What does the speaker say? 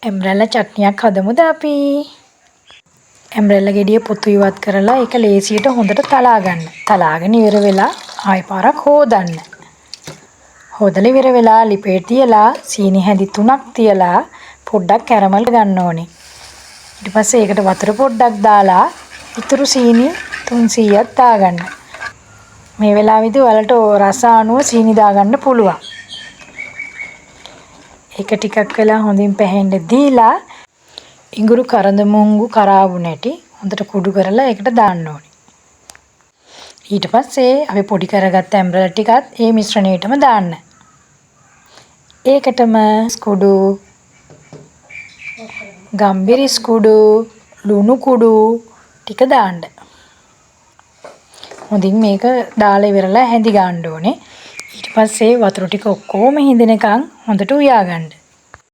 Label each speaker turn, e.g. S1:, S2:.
S1: ඇම්බ්‍රෙලා චට්නියක් හදමුද අපි? ඇම්බ්‍රෙලා ගෙඩිය පොතු ඉවත් කරලා ඒක ලේසියට හොඳට තලා ගන්න. තලාගෙන ඉවර වෙලා ආයෙ පාරක් හොදන්න. හොදලා ඉවර වෙලා ලිපේ තියලා සීනි හැඳි 3ක් තියලා පොඩ්ඩක් කැරමල් ගන්න ඕනේ. ඊට පස්සේ ඒකට වතුර පොඩ්ඩක් දාලා ඉතුරු සීනි 300ක් දාගන්න. මේ වෙලාවේදී ඔයාලට රස අනුව සීනි දාගන්න පුළුවන්. ඒක ටිකක් වෙලා හොඳින් පැහෙන්න දීලා ඉඟුරු කරඳ මුංගු කරාබු නැටි හොඳට කුඩු කරලා ඒකට දාන්න ඕනේ. ඊට පස්සේ අපි පොඩි කරගත්ත ඇම්බ්‍රෙලා ටිකත් ඒ මිශ්‍රණයටම දාන්න. ඒකටම කුඩු, ගම්බිරිස් කුඩු, ලුණු කුඩු ටික දාන්න. හොඳින් මේක දාලා ඉවරලා හැඳි ගන්න ඕනේ. ඊට පස්සේ වතුර ටික ඔක්කොම හිඳෙනකන් හොඳට උයා ගන්න.